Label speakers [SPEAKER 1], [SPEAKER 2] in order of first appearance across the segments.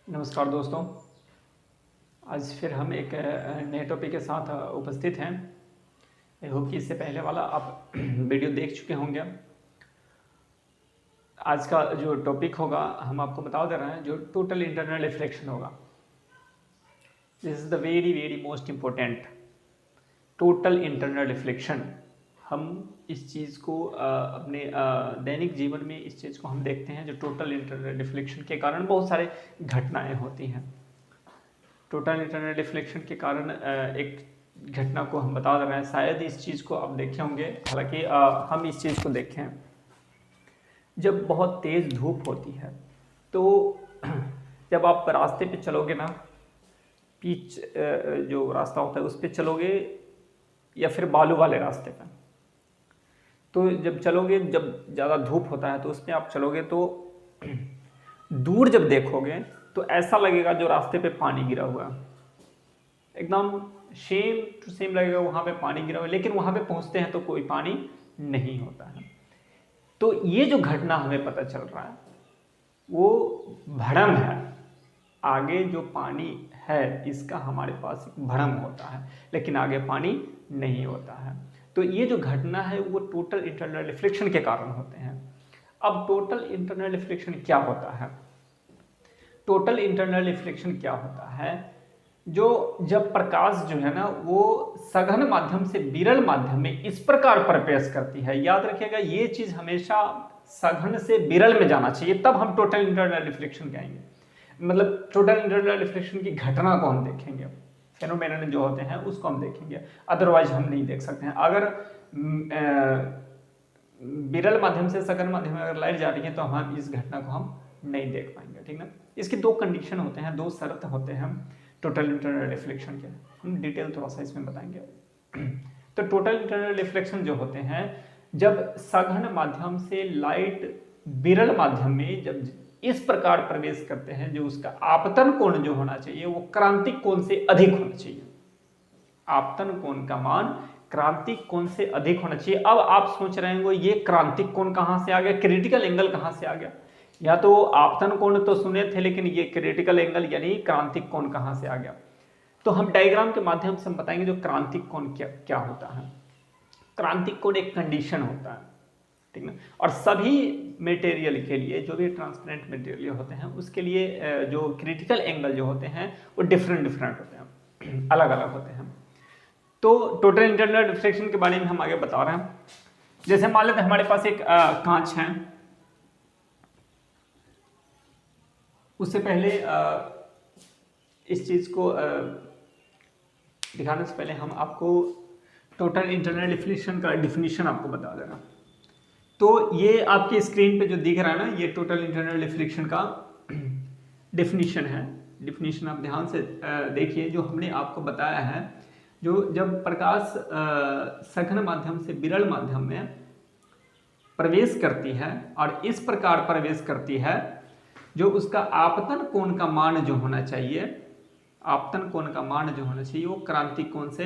[SPEAKER 1] नमस्कार दोस्तों। आज फिर हम एक नए टॉपिक के साथ उपस्थित हैं। आई होप कि इससे पहले वाला आप वीडियो देख चुके होंगे। आज का जो टॉपिक होगा हम आपको बता दे रहे हैं, जो टोटल इंटरनल रिफ्लेक्शन होगा। This is the very very most important total internal reflection. हम इस चीज़ को अपने दैनिक जीवन में इस चीज़ को हम देखते हैं, जो टोटल इंटरनल रिफ्लेक्शन के कारण बहुत सारे घटनाएं होती हैं। टोटल इंटरनल रिफ्लेक्शन के कारण एक घटना को हम बता रहे हैं। शायद इस चीज़ को आप देखे होंगे, हालांकि हम इस चीज़ को देखें, जब बहुत तेज़ धूप होती है तो जब आप रास्ते पे चलोगे ना, पीच जो रास्ता होता है उस पे चलोगे या फिर बालू वाले रास्ते पे, तो जब चलोगे, जब ज़्यादा धूप होता है तो उस पर आप चलोगे तो दूर जब देखोगे तो ऐसा लगेगा जो रास्ते पे पानी गिरा हुआ है, एकदम सेम टू सेम लगेगा वहाँ पे पानी गिरा हुआ है। लेकिन वहाँ पे पहुँचते हैं तो कोई पानी नहीं होता है। तो ये जो घटना हमें पता चल रहा है वो भ्रम है। आगे जो पानी है इसका हमारे पास एक भ्रम होता है, लेकिन आगे पानी नहीं होता है। तो ये जो घटना है वो टोटल इंटरनल रिफ्लेक्शन के कारण होते हैं। अब टोटल इंटरनल रिफ्लेक्शन क्या होता है? टोटल इंटरनल रिफ्लेक्शन क्या होता है? जो जब प्रकाश जो है ना वो सघन माध्यम से विरल माध्यम में इस प्रकार प्रवेश करती है। याद रखिएगा, ये चीज हमेशा सघन से विरल में जाना चाहिए, तब हम टोटल इंटरनल रिफ्लेक्शन कहेंगे। मतलब टोटल इंटरनल रिफ्लेक्शन की घटना को हम देखेंगे, फेनोमेनन जो होते हैं उसको हम देखेंगे, अदरवाइज हम नहीं देख सकते हैं। अगर विरल माध्यम से सघन माध्यम में अगर लाइट जा रही है तो हम इस घटना को हम नहीं देख पाएंगे, ठीक ना। इसके दो कंडीशन होते हैं, दो शर्त होते हैं टोटल इंटरनल रिफ्लेक्शन के। हम डिटेल थोड़ा सा इसमें बताएंगे। तो टोटल इंटरनल रिफ्लेक्शन जो होते हैं, जब सघन माध्यम से लाइट विरल माध्यम में जब इस प्रकार प्रवेश करते हैं, जो उसका आपतन कोण जो होना चाहिए वो क्रांतिक कोण से अधिक होना चाहिए। आपतन कोण का मान क्रांतिक कोण से अधिक होना चाहिए। अब आप सोच रहे होंगे ये क्रांतिक कोण कहां से आ गया, क्रिटिकल एंगल कहां से आ गया? या तो आपतन कोण तो सुने थे, लेकिन ये क्रिटिकल एंगल यानी क्रांतिक कोण कहां से आ गया? तो हम डायग्राम के माध्यम से हम बताएंगे जो क्रांतिक कोण क्या होता है। क्रांतिक कोण एक कंडीशन होता है, ठीक ना। और सभी मटेरियल के लिए, जो भी ट्रांसपेरेंट मटेरियल होते हैं उसके लिए जो क्रिटिकल एंगल जो होते हैं वो डिफरेंट होते हैं, अलग अलग होते हैं। तो टोटल इंटरनल रिफ्लेक्शन के बारे में हम आगे बता रहे हैं। जैसे मान लेते हैं हमारे पास एक कांच है। उससे पहले इस चीज को दिखाने से पहले हम आपको टोटल इंटरनल रिफ्लेक्शन का डिफिनीशन आपको बता देना। तो ये आपकी स्क्रीन पे जो दिख रहा है ना, ये टोटल इंटरनल रिफ्लेक्शन का डिफिनीशन है। डिफिनीशन आप ध्यान से देखिए, जो हमने आपको बताया है, जो जब प्रकाश सघन माध्यम से विरल माध्यम में प्रवेश करती है और इस प्रकार प्रवेश करती है, जो उसका आपतन कोण का मान जो होना चाहिए, आपतन कोण का मान जो होना चाहिए वो क्रांतिक कोण से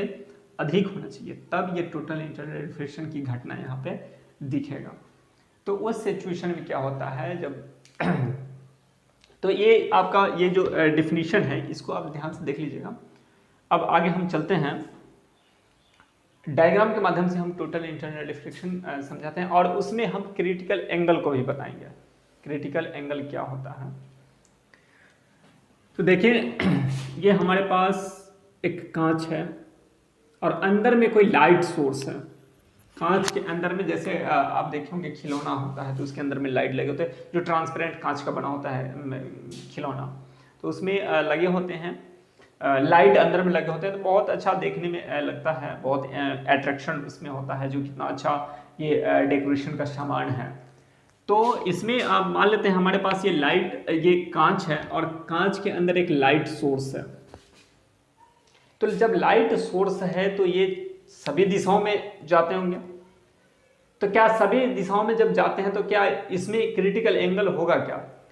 [SPEAKER 1] अधिक होना चाहिए, तब ये टोटल इंटरनल रिफ्लेक्शन की घटना यहाँ पे दिखेगा। तो उस सिचुएशन में क्या होता है जब तो ये आपका ये जो डिफिनीशन है इसको आप ध्यान से देख लीजिएगा। अब आगे हम चलते हैं, डायग्राम के माध्यम से हम टोटल इंटरनल रिफ्लेक्शन समझाते हैं और उसमें हम क्रिटिकल एंगल को भी बताएंगे। क्रिटिकल एंगल क्या होता है? तो देखिए, ये हमारे पास एक कांच है और अंदर में कोई लाइट सोर्स है। कांच के अंदर में जैसे आप देखेंगे खिलौना होता है तो उसके अंदर में लाइट लगे होते हैं, जो ट्रांसपेरेंट कांच का बना होता है खिलौना, तो उसमें लगे होते हैं लाइट अंदर में लगे होते हैं, तो बहुत अच्छा देखने में लगता है, बहुत अट्रैक्शन इसमें होता है, जो कितना अच्छा ये डेकोरेशन का सामान है। तो इसमें आप मान लेते हैं हमारे पास ये लाइट, ये कांच है और कांच के अंदर एक लाइट सोर्स है। तो जब लाइट सोर्स है तो ये सभी दिशाओं में जाते होंगे। तो क्या सभी दिशाओं में जब जाते हैं तो क्या इसमें क्रिटिकल एंगल होगा?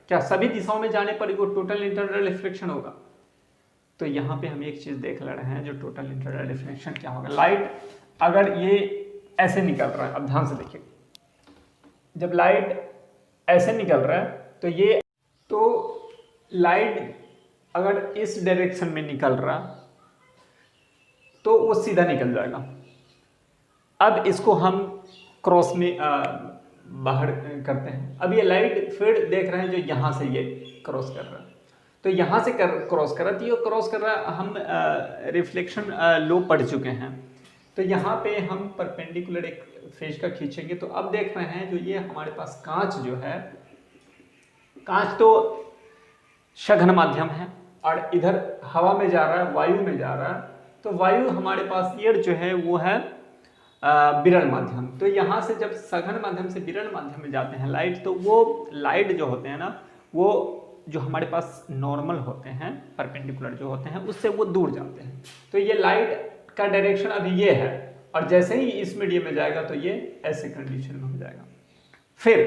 [SPEAKER 1] क्या सभी दिशाओं में जाने पर वो टोटल इंटरनल रिफ्लेक्शन होगा? तो यहाँ पे हम एक चीज देख ले रहे हैं, जो टोटल इंटरनल रिफ्लेक्शन क्या होगा। लाइट अगर ये ऐसे निकल रहा है, अब ध्यान से देखिए, जब लाइट ऐसे निकल रहा है तो ये, तो लाइट अगर इस डायरेक्शन में निकल रहा तो वो सीधा निकल जाएगा। अब इसको हम क्रॉस में बाहर करते हैं। अब ये लाइट फील्ड देख रहे हैं जो यहाँ से ये क्रॉस कर रहा है, तो यहाँ से क्रॉस कर रहा है, तो ये क्रॉस कर रहा है। हम रिफ्लेक्शन लो पढ़ चुके हैं, तो यहाँ पे हम परपेंडिकुलर एक फेज का खींचेंगे। तो अब देख रहे हैं जो ये हमारे पास कांच जो है, कांच तो सघन माध्यम है और इधर हवा में जा रहा है, वायु में जा रहा है, तो वायु हमारे पास एयर जो है वो है विरल माध्यम। तो यहाँ से जब सघन माध्यम से विरल माध्यम में जाते हैं लाइट, तो वो लाइट जो होते हैं ना, वो जो हमारे पास नॉर्मल होते हैं, परपेंडिकुलर जो होते हैं, उससे वो दूर जाते हैं। तो ये लाइट का डायरेक्शन अभी ये है, और जैसे ही इस मीडियम में जाएगा तो ये ऐसे कंडीशन में हो जाएगा। फिर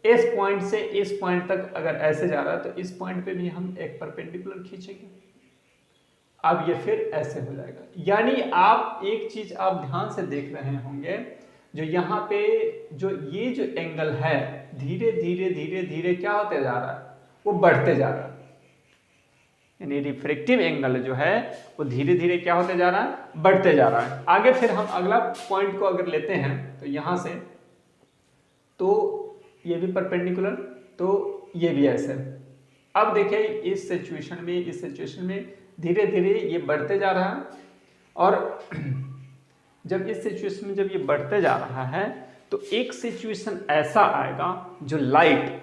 [SPEAKER 1] इस पॉइंट से इस पॉइंट तक अगर ऐसे जा रहा है, तो इस पॉइंट पे भी हम एक परपेंडिकुलर खींचेंगे। अब ये फिर ऐसे हो जाएगा। यानी आप एक चीज आप ध्यान से देख रहे होंगे, जो यहाँ पे जो ये जो एंगल है, धीरे धीरे धीरे धीरे क्या होते जा रहा है, वो बढ़ते जा रहा है। यानी रिफ्रैक्टिव एंगल जो है वो धीरे धीरे क्या होते जा रहा है, बढ़ते जा रहा है। आगे फिर हम अगला पॉइंट को अगर लेते हैं, तो यहाँ से तो ये भी परपेंडिकुलर, तो ये भी ऐसे। अब देखिए इस सिचुएशन में धीरे धीरे ये बढ़ते जा रहा है, और जब इस सिचुएशन में जब ये बढ़ते जा रहा है, तो एक सिचुएशन ऐसा आएगा जो लाइट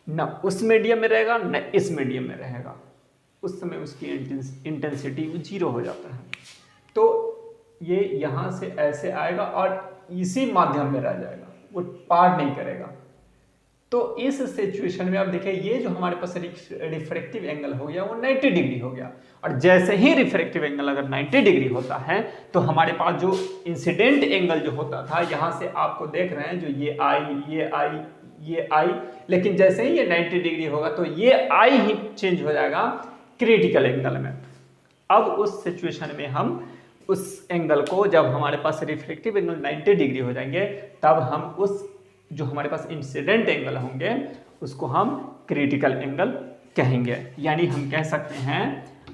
[SPEAKER 1] न उस मीडियम में रहेगा न इस मीडियम में रहेगा। उस समय उसकी इंटेंसिटी जीरो हो जाता है। तो ये यहाँ से ऐसे आएगा और इसी माध्यम में रह जाएगा, वो पार नहीं करेगा। तो इस सिचुएशन में आप देखिए ये जो हमारे पास रिफ्रैक्टिव एंगल हो गया वो 90 डिग्री हो गया। और जैसे ही रिफ्रैक्टिव एंगल अगर 90 डिग्री होता है, तो हमारे पास जो इंसिडेंट एंगल जो होता था, यहाँ से आपको देख रहे हैं जो ये आई, लेकिन जैसे ही ये 90 डिग्री होगा तो ये आई ही चेंज हो जाएगा क्रिटिकल एंगल में। अब उस सिचुएशन में हम उस एंगल को, जब हमारे पास रिफ्लेक्टिव एंगल 90 डिग्री हो जाएंगे, तब हम उस जो हमारे पास इंसिडेंट एंगल होंगे उसको हम क्रिटिकल एंगल कहेंगे। यानी हम कह सकते हैं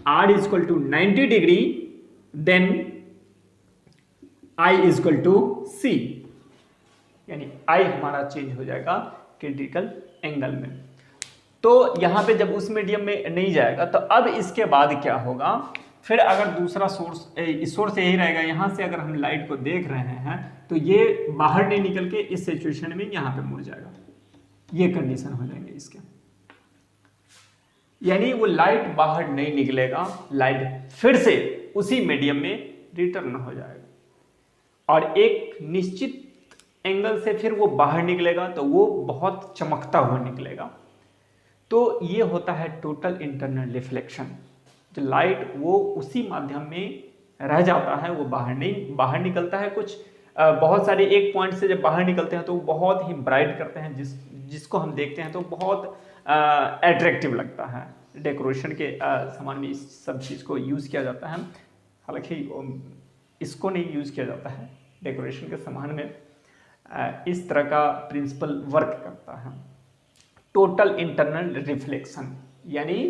[SPEAKER 1] R equal to 90 degree then I equal to C, यानी I हमारा चेंज हो जाएगा क्रिटिकल एंगल में। तो यहाँ पे जब उस मीडियम में नहीं जाएगा, तो अब इसके बाद क्या होगा, फिर अगर दूसरा सोर्स यही रहेगा, यहाँ से अगर हम लाइट को देख रहे हैं तो ये बाहर नहीं निकल के इस सिचुएशन में यहाँ पे मुड़ जाएगा। ये कंडीशन हो जाएंगे इसके, यानी वो लाइट बाहर नहीं निकलेगा, लाइट फिर से उसी मीडियम में रिटर्न हो जाएगा और एक निश्चित एंगल से फिर वो बाहर निकलेगा, तो वो बहुत चमकता हुआ निकलेगा। तो ये होता है टोटल इंटरनल रिफ्लेक्शन। जो लाइट वो उसी माध्यम में रह जाता है, वो बाहर निकलता है। कुछ बहुत सारे एक पॉइंट से जब बाहर निकलते हैं तो बहुत ही ब्राइट करते हैं, जिसको हम देखते हैं तो बहुत अट्रैक्टिव लगता है। डेकोरेशन के सामान में इस सब चीज़ को यूज़ किया जाता है, हालांकि इसको नहीं यूज़ किया जाता है। डेकोरेशन के सामान में इस तरह का प्रिंसिपल वर्क करता है। टोटल इंटरनल रिफ्लेक्शन यानी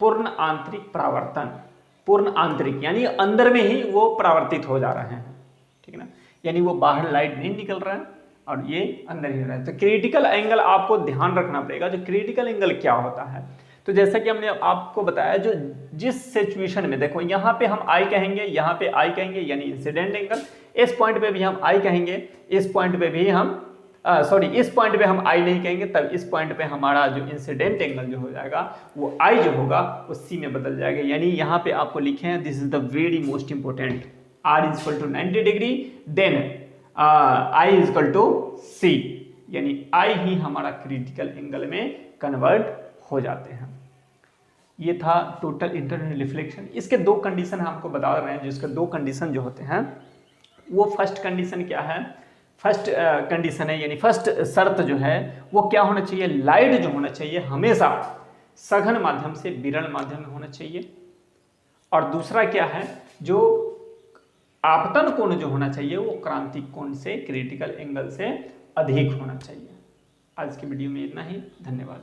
[SPEAKER 1] पूर्ण आंतरिक परावर्तन। पूर्ण आंतरिक यानी अंदर में ही वो परावर्तित हो जा रहे हैं, ठीक है ना, यानी वो बाहर लाइट नहीं निकल रहा है और ये अंदर ही रहा है। तो क्रिटिकल एंगल आपको ध्यान रखना पड़ेगा। जो क्रिटिकल एंगल क्या होता है, तो जैसा कि हमने आपको बताया, जो जिस सिचुएशन में देखो यहाँ पे हम आई कहेंगे, यहाँ पे आई कहेंगे, यानी इंसिडेंट एंगल। इस पॉइंट पे भी हम आई कहेंगे, इस पॉइंट पे भी हम इस पॉइंट पे हम आई नहीं कहेंगे, तब इस पॉइंट पे हमारा जो इंसिडेंट एंगल जो हो जाएगा वो आई जो होगा वो सी में बदल जाएगा। यानी यहाँ पे आपको लिखे हैं, this is the very most important, R is equal to 90 degree then I is equal to C, यानी आई ही हमारा क्रिटिकल एंगल में कन्वर्ट हो जाते हैं। ये था टोटल इंटरनल रिफ्लेक्शन। इसके दो कंडीशन हमको बता रहे हैं। जिसके दो कंडीशन जो होते हैं, वो फर्स्ट कंडीशन क्या है, फर्स्ट कंडीशन है, यानी फर्स्ट शर्त जो है वो क्या होना चाहिए, लाइट जो होना चाहिए हमेशा सघन माध्यम से विरल माध्यम में होना चाहिए। और दूसरा क्या है, जो आपतन कोण जो होना चाहिए वो क्रांतिक कोण से, क्रिटिकल एंगल से अधिक होना चाहिए। आज की वीडियो में इतना ही, धन्यवाद।